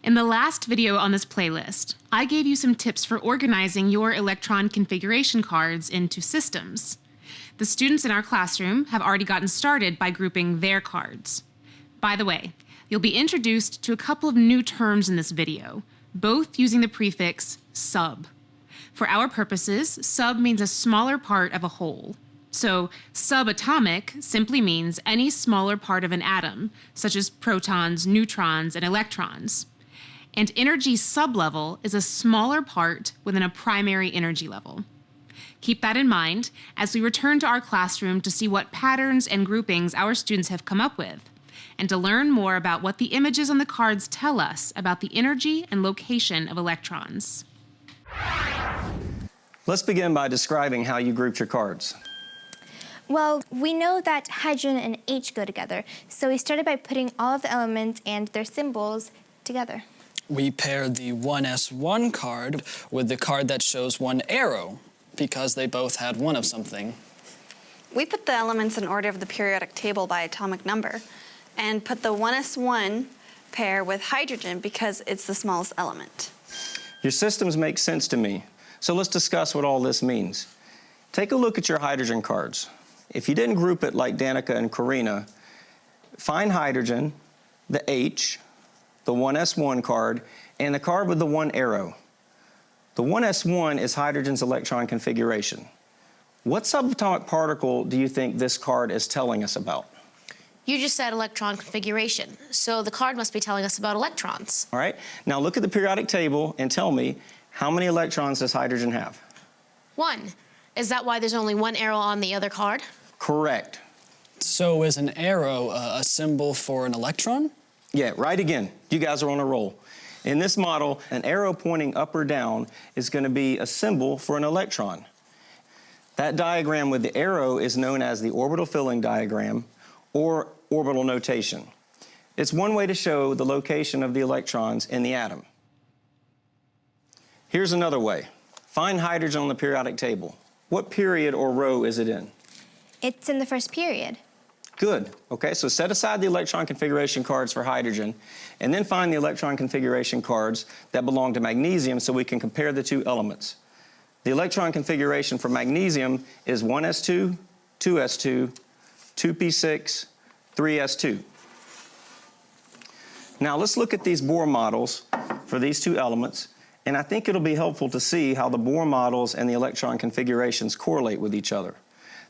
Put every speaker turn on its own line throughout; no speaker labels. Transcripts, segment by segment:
In the last video on this playlist, I gave you some tips for organizing your electron configuration cards into systems. The students in our classroom have already gotten started by grouping their cards. By the way, you'll be introduced to a couple of new terms in this video, both using the prefix sub. For our purposes, sub means a smaller part of a whole. So subatomic simply means any smaller part of an atom, such as protons, neutrons, and electrons. And energy sublevel is a smaller part within a primary energy level. Keep that in mind as we return to our classroom to see what patterns and groupings our students have come up with, and to learn more about what the images on the cards tell us about the energy and location of electrons.
Let's begin by describing how you grouped your cards.
Well, we know that hydrogen and H go together, so we started by putting all of the elements and their symbols together.
We paired the 1s1 card with the card that shows one arrow, because they both had one of something.
We put the elements in order of the periodic table by atomic number, and put the 1s1 pair with hydrogen because it's the smallest element.
Your systems make sense to me, so let's discuss what all this means. Take a look at your hydrogen cards. If you didn't group it like Danica and Karina, find hydrogen, the H, the 1s1 card, and the card with the one arrow. The 1s1 is hydrogen's electron configuration. What subatomic particle do you think this card is telling us about?
You just said electron configuration, so the card must be telling us about electrons.
All right, now look at the periodic table and tell me, how many electrons does hydrogen have?
1. Is that why there's only one arrow on the other card?
Correct.
So is an arrow a symbol for an electron?
Yeah, right again. You guys are on a roll. In this model, an arrow pointing up or down is going to be a symbol for an electron. That diagram with the arrow is known as the orbital filling diagram or orbital notation. It's one way to show the location of the electrons in the atom. Here's another way. Find hydrogen on the periodic table. What period or row is it in?
It's in the first period.
Good. Okay, so set aside the electron configuration cards for hydrogen, and then find the electron configuration cards that belong to magnesium so we can compare the two elements. The electron configuration for magnesium is 1s2, 2s2, 2p6, 3s2. Now let's look at these Bohr models for these two elements, and I think it'll be helpful to see how the Bohr models and the electron configurations correlate with each other.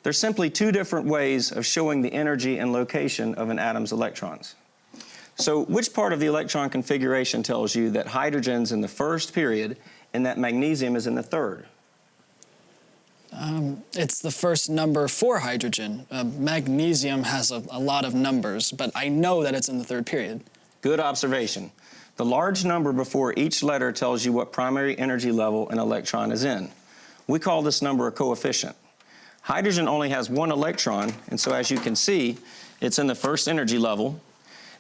There's simply two different ways of showing the energy and location of an atom's electrons. So which part of the electron configuration tells you that hydrogen's in the first period and that magnesium is in the third?
It's the first number for hydrogen. Magnesium has a lot of numbers, but I know that it's in the third period.
Good observation. The large number before each letter tells you what primary energy level an electron is in. We call this number a coefficient. Hydrogen only has one electron, and so as you can see, it's in the first energy level.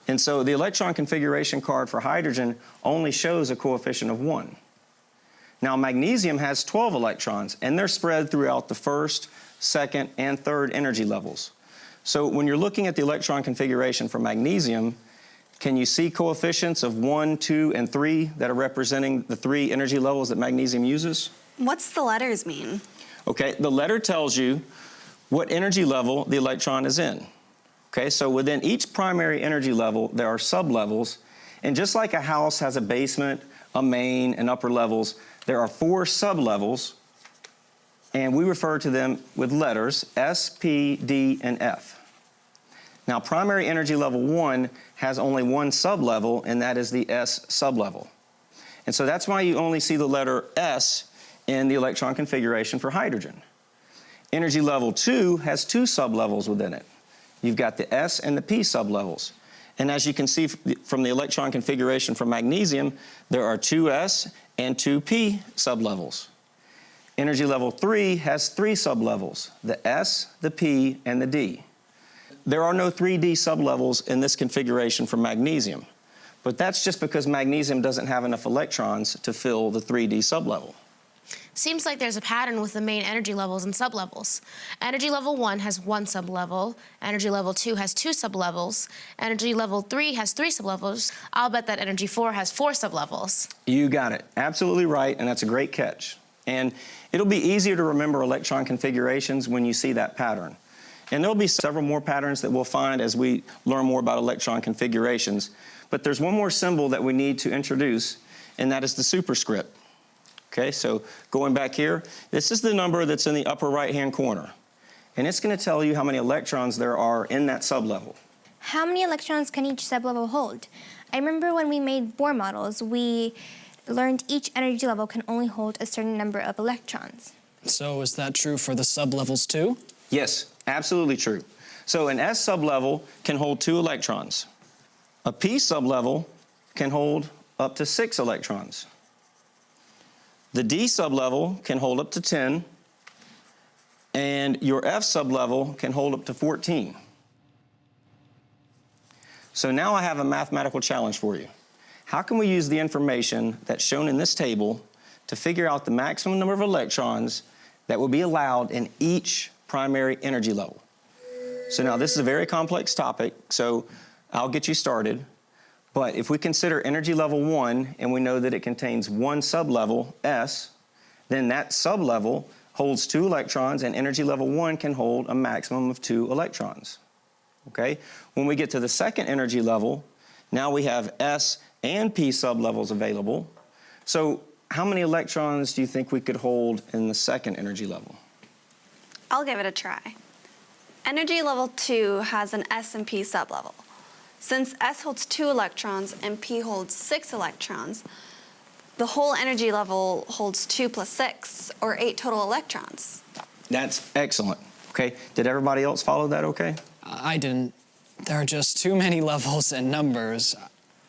And so the electron configuration card for hydrogen only shows a coefficient of 1. Now magnesium has 12 electrons, and they're spread throughout the first, second, and third energy levels. So when you're looking at the electron configuration for magnesium, can you see coefficients of 1, 2, and 3 that are representing the 3 energy levels that magnesium uses?
What's the letters mean?
Okay, the letter tells you what energy level the electron is in. Okay, so within each primary energy level, there are sublevels, and just like a house has a basement, a main, and upper levels, there are 4 sublevels, and we refer to them with letters S, P, D, and F. Now, primary energy level 1 has only one sublevel, and that is the S sublevel. And so that's why you only see the letter S in the electron configuration for hydrogen. Energy level 2 has 2 sublevels within it. You've got the S and the P sublevels. And as you can see from the electron configuration for magnesium, there are 2S and 2P sublevels. Energy level 3 has 3 sublevels, the S, the P, and the D. There are no 3D sublevels in this configuration for magnesium, but that's just because magnesium doesn't have enough electrons to fill the 3D sublevel.
Seems like there's a pattern with the main energy levels and sublevels. Energy level 1 has 1 sublevel, energy level 2 has 2 sublevels, energy level 3 has 3 sublevels. I'll bet that energy 4 has 4 sublevels.
You got it. Absolutely right, and that's a great catch. And it'll be easier to remember electron configurations when you see that pattern. And there'll be several more patterns that we'll find as we learn more about electron configurations. But there's one more symbol that we need to introduce, and that is the superscript. Okay, so going back here, this is the number that's in the upper right-hand corner. And it's going to tell you how many electrons there are in that sublevel.
How many electrons can each sublevel hold? I remember when we made Bohr models, we learned each energy level can only hold a certain number of electrons.
So is that true for the sublevels too?
Yes, absolutely true. So an S sublevel can hold 2 electrons. A P sublevel can hold up to 6 electrons. The D sublevel can hold up to 10, and your F sublevel can hold up to 14. So now I have a mathematical challenge for you. How can we use the information that's shown in this table to figure out the maximum number of electrons that will be allowed in each primary energy level? So now this is a very complex topic, so I'll get you started. But if we consider energy level 1 and we know that it contains 1 sublevel, S, then that sublevel holds 2 electrons, and energy level 1 can hold a maximum of 2 electrons. Okay? When we get to the second energy level, now we have S and P sublevels available. So how many electrons do you think we could hold in the second energy level?
I'll give it a try. Energy level 2 has an S and P sublevel. Since S holds 2 electrons and P holds 6 electrons, the whole energy level holds 2 plus 6, or 8 total electrons.
That's excellent. Okay, did everybody else follow that okay?
I didn't. There are just too many levels and numbers.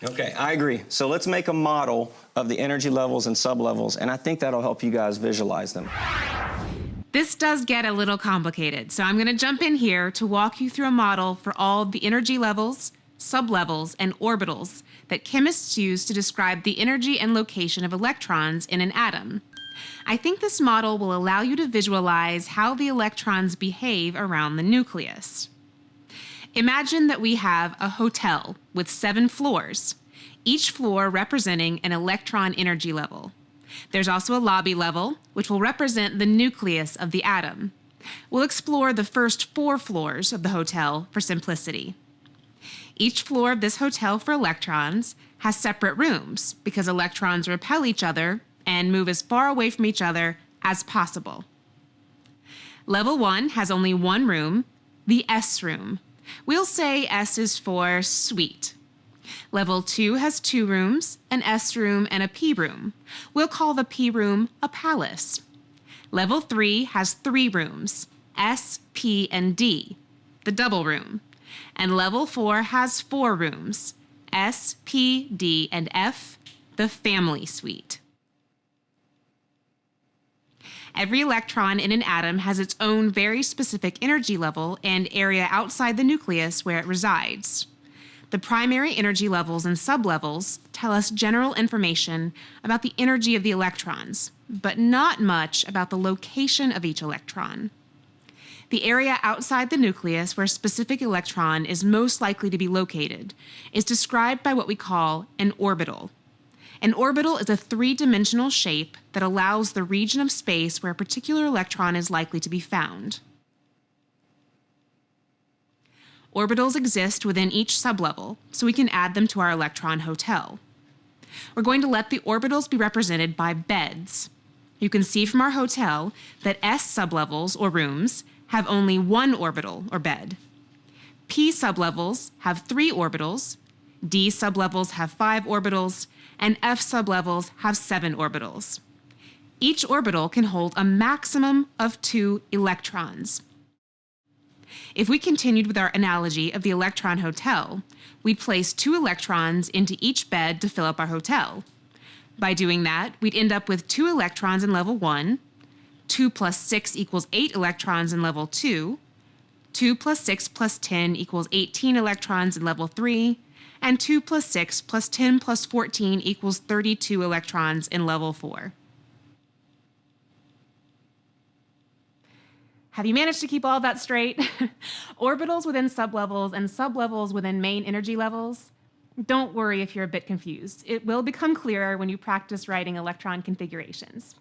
Okay, I agree. So let's make a model of the energy levels and sublevels, and I think that'll help you guys visualize them.
This does get a little complicated, so I'm going to jump in here to walk you through a model for all the energy levels, sublevels, and orbitals that chemists use to describe the energy and location of electrons in an atom. I think this model will allow you to visualize how the electrons behave around the nucleus. Imagine that we have a hotel with 7 floors, each floor representing an electron energy level. There's also a lobby level, which will represent the nucleus of the atom. We'll explore the first 4 floors of the hotel for simplicity. Each floor of this hotel for electrons has separate rooms because electrons repel each other and move as far away from each other as possible. Level 1 has only 1 room, the S room. We'll say S is for suite. Level 2 has 2 rooms, an S room and a P room. We'll call the P room a palace. Level 3 has 3 rooms, S, P, and D, the double room. And level 4 has 4 rooms, S, P, D, and F, the family suite. Every electron in an atom has its own very specific energy level and area outside the nucleus where it resides. The primary energy levels and sublevels tell us general information about the energy of the electrons, but not much about the location of each electron. The area outside the nucleus where a specific electron is most likely to be located is described by what we call an orbital. An orbital is a 3-dimensional shape that allows the region of space where a particular electron is likely to be found. Orbitals exist within each sublevel, so we can add them to our electron hotel. We're going to let the orbitals be represented by beds. You can see from our hotel that S sublevels, or rooms, have only 1 orbital, or bed. P sublevels have 3 orbitals, D sublevels have 5 orbitals, and F sublevels have 7 orbitals. Each orbital can hold a maximum of 2 electrons. If we continued with our analogy of the electron hotel, we'd place 2 electrons into each bed to fill up our hotel. By doing that, we'd end up with 2 electrons in level 1, 2 plus 6 equals 8 electrons in level 2, 2 plus 6 plus 10 equals 18 electrons in level 3, and 2 plus 6 plus 10 plus 14 equals 32 electrons in level 4. Have you managed to keep all of that straight? Orbitals within sublevels and sublevels within main energy levels? Don't worry if you're a bit confused. It will become clearer when you practice writing electron configurations.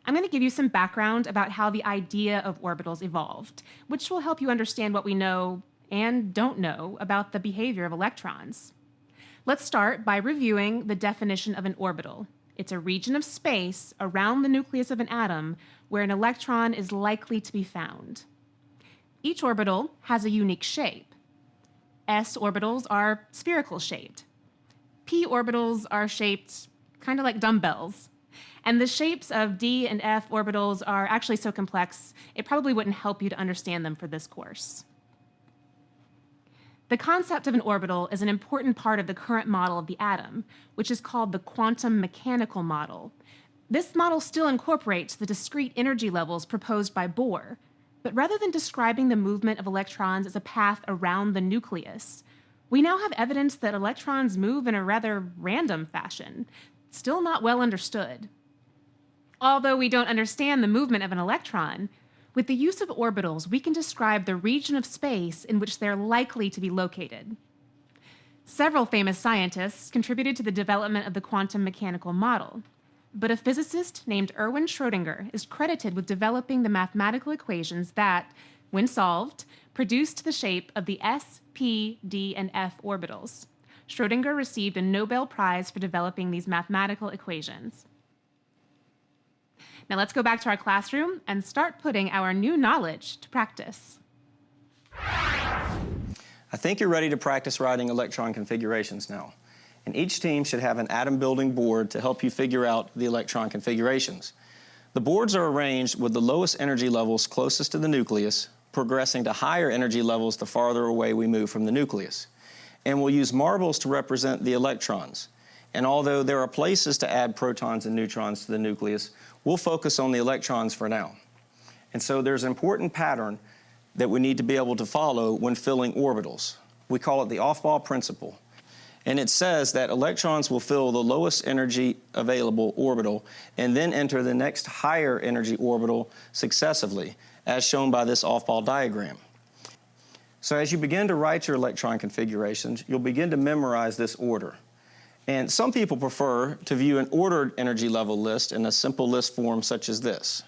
I'm going to give you some background about how the idea of orbitals evolved, which will help you understand what we know and don't know about the behavior of electrons. Let's start by reviewing the definition of an orbital. It's a region of space around the nucleus of an atom where an electron is likely to be found. Each orbital has a unique shape. S orbitals are spherical shaped. P orbitals are shaped kind of like dumbbells. And the shapes of D and F orbitals are actually so complex, it probably wouldn't help you to understand them for this course. The concept of an orbital is an important part of the current model of the atom, which is called the quantum mechanical model. This model still incorporates the discrete energy levels proposed by Bohr, but rather than describing the movement of electrons as a path around the nucleus, we now have evidence that electrons move in a rather random fashion, still not well understood. Although we don't understand the movement of an electron, with the use of orbitals, we can describe the region of space in which they're likely to be located. Several famous scientists contributed to the development of the quantum mechanical model, but a physicist named Erwin Schrödinger is credited with developing the mathematical equations that, when solved, produced the shape of the S, P, D, and F orbitals. Schrödinger received a Nobel Prize for developing these mathematical equations. Now let's go back to our classroom and start putting our new knowledge to practice.
I think you're ready to practice writing electron configurations now. And each team should have an atom building board to help you figure out the electron configurations. The boards are arranged with the lowest energy levels closest to the nucleus, progressing to higher energy levels the farther away we move from the nucleus. And we'll use marbles to represent the electrons. And although there are places to add protons and neutrons to the nucleus, we'll focus on the electrons for now. And so there's an important pattern that we need to be able to follow when filling orbitals. We call it the Aufbau principle. And it says that electrons will fill the lowest energy available orbital and then enter the next higher energy orbital successively, as shown by this Aufbau diagram. So as you begin to write your electron configurations, you'll begin to memorize this order. And some people prefer to view an ordered energy level list in a simple list form such as this,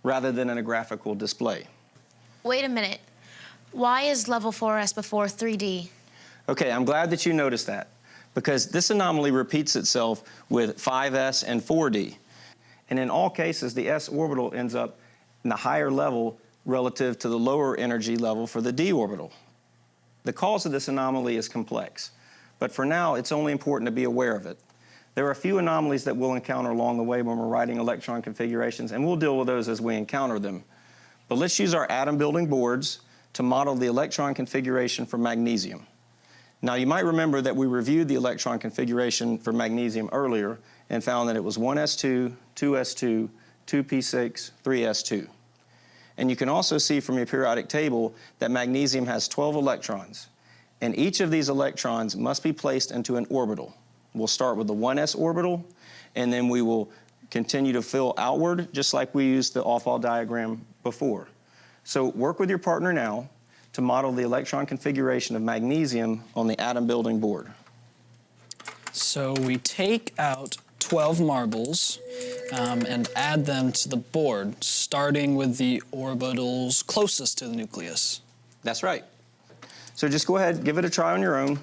rather than in a graphical display.
Wait a minute. Why is level 4S before 3D?
Okay, I'm glad that you noticed that, because this anomaly repeats itself with 5s and 4d. And in all cases, the s orbital ends up in the higher level relative to the lower energy level for the d orbital. The cause of this anomaly is complex, but for now, it's only important to be aware of it. There are a few anomalies that we'll encounter along the way when we're writing electron configurations, and we'll deal with those as we encounter them. But let's use our atom building boards to model the electron configuration for magnesium. Now, you might remember that we reviewed the electron configuration for magnesium earlier and found that it was 1s2, 2s2, 2p6, 3s2. And you can also see from your periodic table that magnesium has 12 electrons, and each of these electrons must be placed into an orbital. We'll start with the 1s orbital, and then we will continue to fill outward, just like we used the Aufbau diagram before. So work with your partner now to model the electron configuration of magnesium on the atom building board.
So we take out 12 marbles and add them to the board, starting with the orbitals closest to the nucleus.
That's right. So just go ahead, give it a try on your own,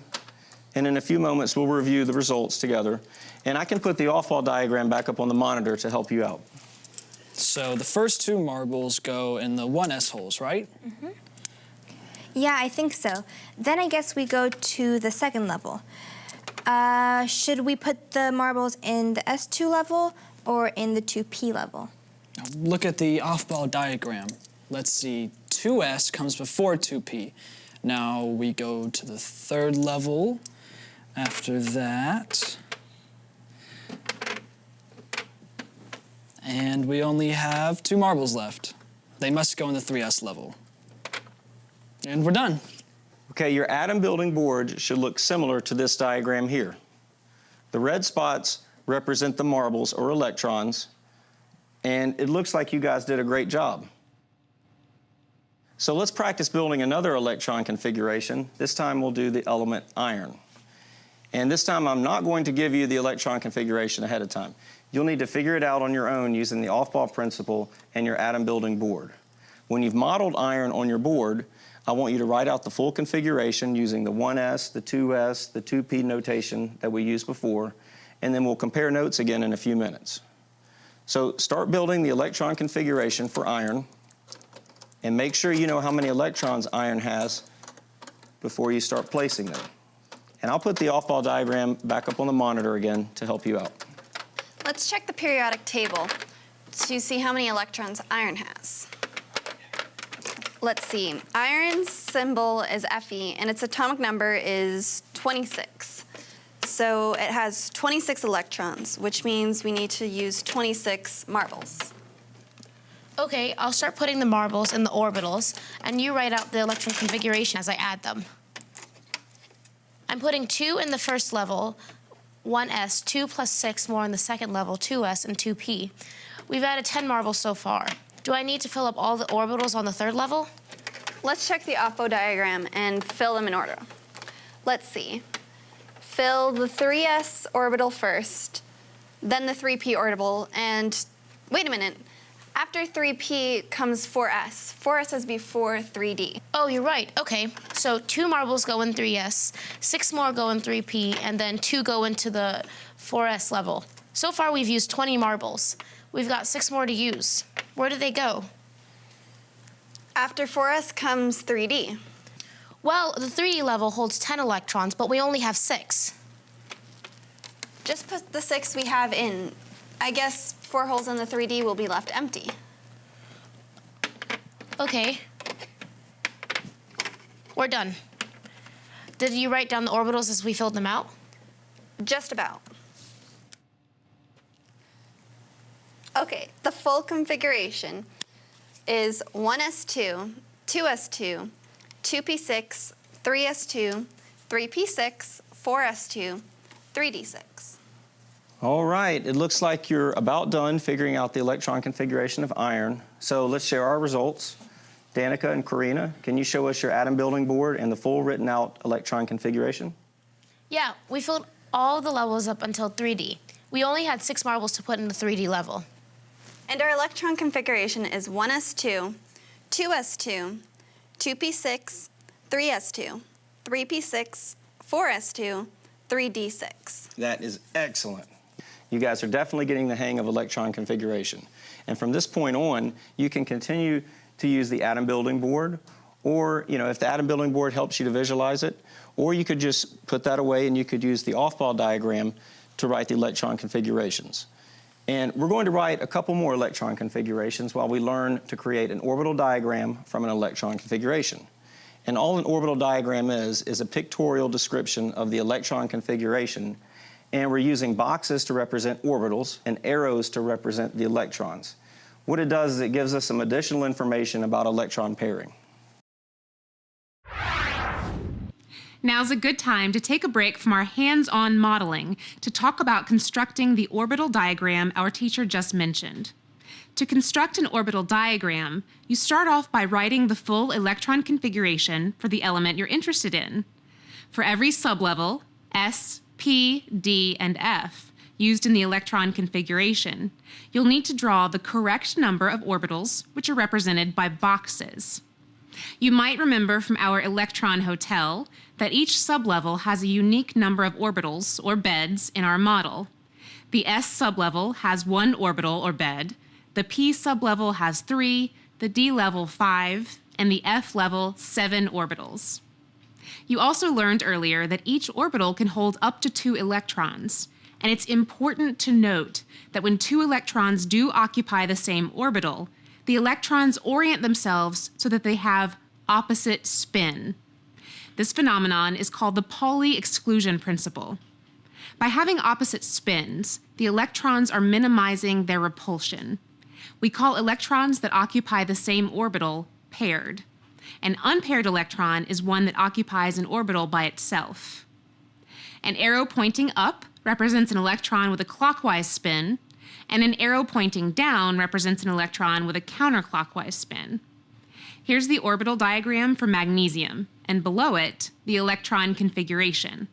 and in a few moments we'll review the results together. And I can put the Aufbau diagram back up on the monitor to help you out.
So the first two marbles go in the 1s holes, right?
Mm-hmm. Yeah, I think so. Then I guess we go to the second level. Should we put the marbles in the S2 level or in the 2p level?
Now look at the Aufbau diagram. Let's see, 2s comes before 2p. Now we go to the third level. After that, and we only have 2 marbles left. They must go in the 3s level. And we're done.
Okay, your atom building board should look similar to this diagram here. The red spots represent the marbles or electrons, and it looks like you guys did a great job. So let's practice building another electron configuration. This time we'll do the element iron. And this time I'm not going to give you the electron configuration ahead of time. You'll need to figure it out on your own using the off-ball principle and your atom building board. When you've modeled iron on your board, I want you to write out the full configuration using the 1s, the 2s, the 2p notation that we used before, and then we'll compare notes again in a few minutes. So start building the electron configuration for iron, and make sure you know how many electrons iron has before you start placing them. And I'll put the off-ball diagram back up on the monitor again to help you out.
Let's check the periodic table to see how many electrons iron has. Let's see. Iron's symbol is Fe, and its atomic number is 26. So it has 26 electrons, which means we need to use 26 marbles.
Okay, I'll start putting the marbles in the orbitals, and you write out the electron configuration as I add them. I'm putting 2 in the first level, 1s, 2 plus 6 more in the second level, 2s and 2p. We've added 10 marbles so far. Do I need to fill up all the orbitals on the third level?
Let's check the OPPO diagram and fill them in order. Let's see. Fill the 3s orbital first, then the 3p orbital, and wait a minute. After 3p comes 4s. 4s is before 3d.
Oh, you're right. Okay, so 2 marbles go in 3s, 6 more go in 3p, and then 2 go into the 4s level. So far, we've used 20 marbles. We've got 6 more to use. Where do they go?
After 4s comes 3d.
Well, the 3D level holds 10 electrons, but we only have 6.
Just put the 6 we have in. I guess 4 holes in the 3D will be left empty.
Okay. We're done. Did you write down the orbitals as we filled them out?
Just about. Okay, the full configuration is 1s2, 2s2, 2p6, 3s2, 3p6, 4s2, 3d6.
All right, it looks like you're about done figuring out the electron configuration of iron. So let's share our results. Danica and Karina, can you show us your atom building board and the full written out electron configuration?
Yeah, we filled all the levels up until 3D. We only had 6 marbles to put in the 3D level.
And our electron configuration is 1s2, 2s2, 2p6, 3s2, 3p6, 4s2, 3d6.
That is excellent. You guys are definitely getting the hang of electron configuration. And from this point on, you can continue to use the atom building board, or if the atom building board helps you to visualize it, or you could just put that away and you could use the off-ball diagram to write the electron configurations. And we're going to write a couple more electron configurations while we learn to create an orbital diagram from an electron configuration. And all an orbital diagram is a pictorial description of the electron configuration, and we're using boxes to represent orbitals and arrows to represent the electrons. What it does is it gives us some additional information about electron pairing.
Now's a good time to take a break from our hands-on modeling to talk about constructing the orbital diagram our teacher just mentioned. To construct an orbital diagram, you start off by writing the full electron configuration for the element you're interested in. For every sublevel, S, P, D, and F, used in the electron configuration, you'll need to draw the correct number of orbitals, which are represented by boxes. You might remember from our electron hotel that each sublevel has a unique number of orbitals, or beds, in our model. The S sublevel has 1 orbital or bed, the P sublevel has 3, the D level 5, and the F level 7 orbitals. You also learned earlier that each orbital can hold up to 2 electrons, and it's important to note that when 2 electrons do occupy the same orbital, the electrons orient themselves so that they have opposite spin. This phenomenon is called the Pauli exclusion principle. By having opposite spins, the electrons are minimizing their repulsion. We call electrons that occupy the same orbital paired. An unpaired electron is one that occupies an orbital by itself. An arrow pointing up represents an electron with a clockwise spin, and an arrow pointing down represents an electron with a counterclockwise spin. Here's the orbital diagram for magnesium, and below it, the electron configuration.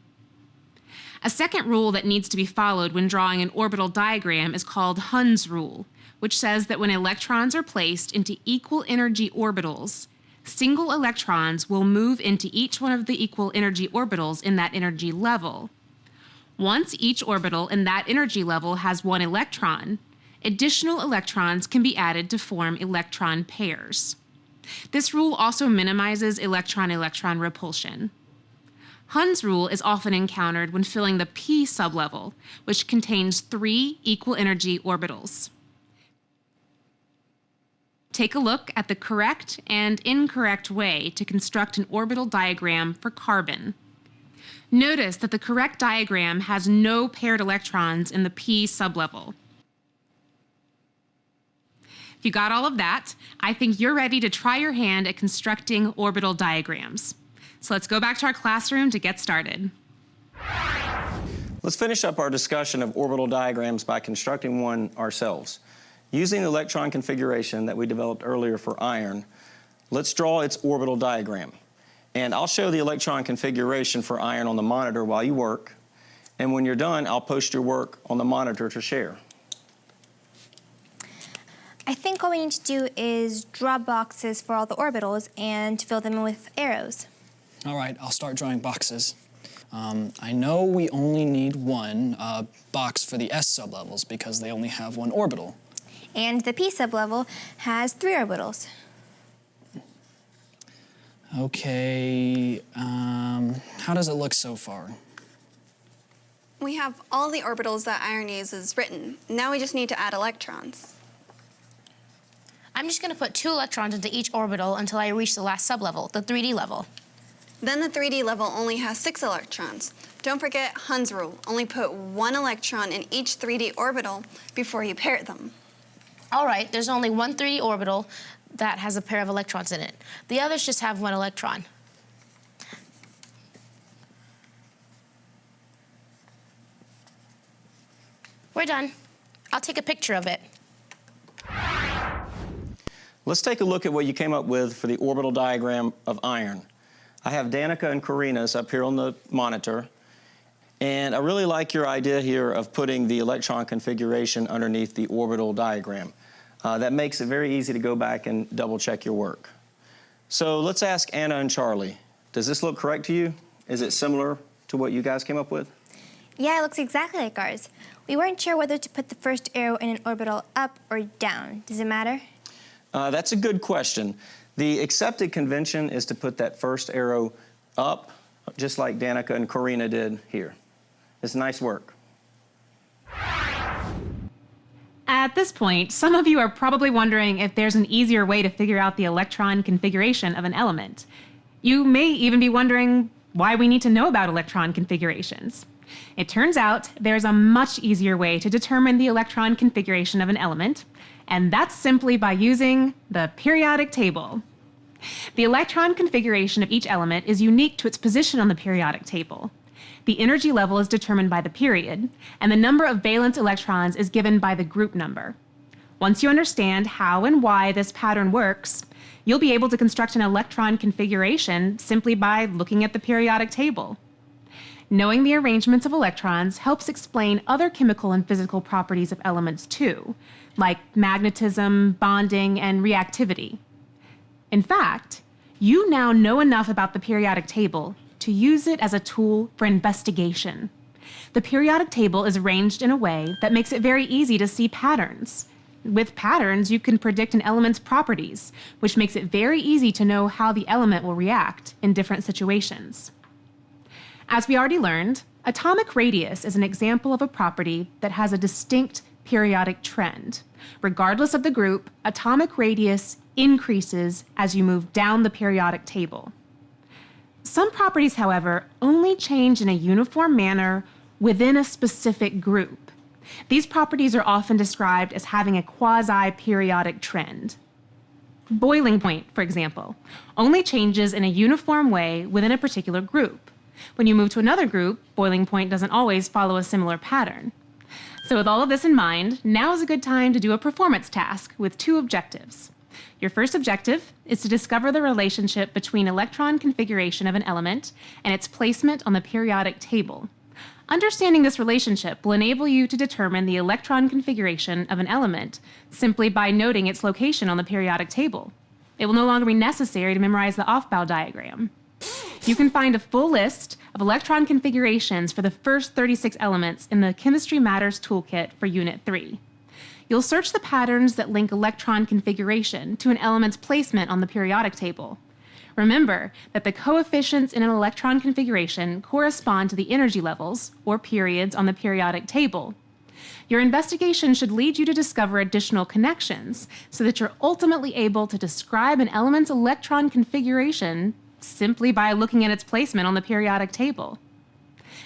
A second rule that needs to be followed when drawing an orbital diagram is called Hund's rule, which says that when electrons are placed into equal energy orbitals, single electrons will move into each one of the equal energy orbitals in that energy level. Once each orbital in that energy level has one electron, additional electrons can be added to form electron pairs. This rule also minimizes electron-electron repulsion. Hund's rule is often encountered when filling the p sublevel, which contains 3 equal energy orbitals. Take a look at the correct and incorrect way to construct an orbital diagram for carbon. Notice that the correct diagram has no paired electrons in the p sublevel. If you got all of that, I think you're ready to try your hand at constructing orbital diagrams. So let's go back to our classroom to get started.
Let's finish up our discussion of orbital diagrams by constructing one ourselves. Using the electron configuration that we developed earlier for iron, let's draw its orbital diagram. And I'll show the electron configuration for iron on the monitor while you work. And when you're done, I'll post your work on the monitor to share.
I think all we need to do is draw boxes for all the orbitals and fill them in with arrows.
All right, I'll start drawing boxes. I know we only need one box for the s sublevels because they only have one orbital.
And the p sublevel has 3 orbitals.
Okay, how does it look so far?
We have all the orbitals that iron uses written. Now we just need to add electrons.
I'm just going to put 2 electrons into each orbital until I reach the last sublevel, the 3D level.
Then the 3D level only has 6 electrons. Don't forget Hund's rule. Only put 1 electron in each 3D orbital before you pair them.
All right, there's only one 3D orbital that has a pair of electrons in it. The others just have 1 electron. We're done. I'll take a picture of it.
Let's take a look at what you came up with for the orbital diagram of iron. I have Danica and Karina's up here on the monitor. And I really like your idea here of putting the electron configuration underneath the orbital diagram. That makes it very easy to go back and double check your work. So let's ask Anna and Charlie. Does this look correct to you? Is it similar to what you guys came up with?
Yeah, it looks exactly like ours. We weren't sure whether to put the first arrow in an orbital up or down. Does it matter?
That's a good question. The accepted convention is to put that first arrow up, just like Danica and Karina did here. It's nice work.
At this point, some of you are probably wondering if there's an easier way to figure out the electron configuration of an element. You may even be wondering why we need to know about electron configurations. It turns out there's a much easier way to determine the electron configuration of an element, and that's simply by using the periodic table. The electron configuration of each element is unique to its position on the periodic table. The energy level is determined by the period, and the number of valence electrons is given by the group number. Once you understand how and why this pattern works, you'll be able to construct an electron configuration simply by looking at the periodic table. Knowing the arrangements of electrons helps explain other chemical and physical properties of elements too, like magnetism, bonding, and reactivity. In fact, you now know enough about the periodic table to use it as a tool for investigation. The periodic table is arranged in a way that makes it very easy to see patterns. With patterns, you can predict an element's properties, which makes it very easy to know how the element will react in different situations. As we already learned, atomic radius is an example of a property that has a distinct periodic trend. Regardless of the group, atomic radius increases as you move down the periodic table. Some properties, however, only change in a uniform manner within a specific group. These properties are often described as having a quasi-periodic trend. Boiling point, for example, only changes in a uniform way within a particular group. When you move to another group, boiling point doesn't always follow a similar pattern. So with all of this in mind, now is a good time to do a performance task with 2 objectives. Your first objective is to discover the relationship between electron configuration of an element and its placement on the periodic table. Understanding this relationship will enable you to determine the electron configuration of an element simply by noting its location on the periodic table. It will no longer be necessary to memorize the Aufbau diagram. You can find a full list of electron configurations for the first 36 elements in the Chemistry Matters Toolkit for Unit 3. You'll search the patterns that link electron configuration to an element's placement on the periodic table. Remember that the coefficients in an electron configuration correspond to the energy levels, or periods, on the periodic table. Your investigation should lead you to discover additional connections so that you're ultimately able to describe an element's electron configuration simply by looking at its placement on the periodic table.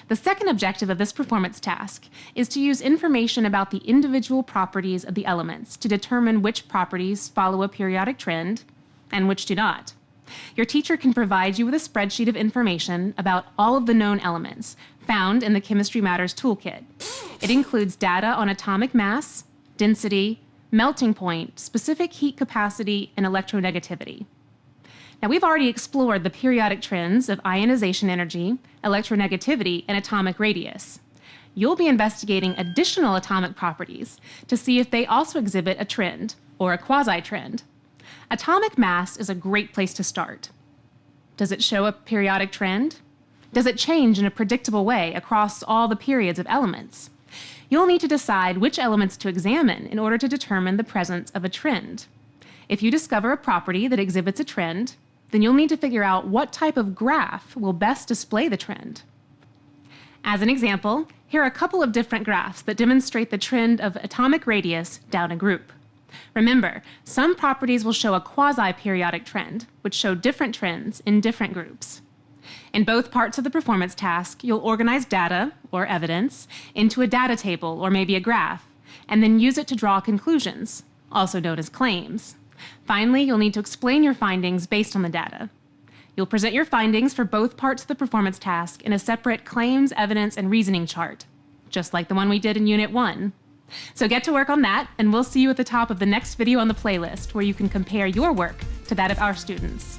The second objective of this performance task is to use information about the individual properties of the elements to determine which properties follow a periodic trend and which do not. Your teacher can provide you with a spreadsheet of information about all of the known elements found in the Chemistry Matters Toolkit. It includes data on atomic mass, density, melting point, specific heat capacity, and electronegativity. Now, we've already explored the periodic trends of ionization energy, electronegativity, and atomic radius. You'll be investigating additional atomic properties to see if they also exhibit a trend, or a quasi-trend. Atomic mass is a great place to start. Does it show a periodic trend? Does it change in a predictable way across all the periods of elements? You'll need to decide which elements to examine in order to determine the presence of a trend. If you discover a property that exhibits a trend, then you'll need to figure out what type of graph will best display the trend. As an example, here are a couple of different graphs that demonstrate the trend of atomic radius down a group. Remember, some properties will show a quasi-periodic trend, which show different trends in different groups. In both parts of the performance task, you'll organize data, or evidence, into a data table or maybe a graph, and then use it to draw conclusions, also known as claims. Finally, you'll need to explain your findings based on the data. You'll present your findings for both parts of the performance task in a separate claims, evidence, and reasoning chart, just like the one we did in Unit 1. So get to work on that, and we'll see you at the top of the next video on the playlist where you can compare your work to that of our students.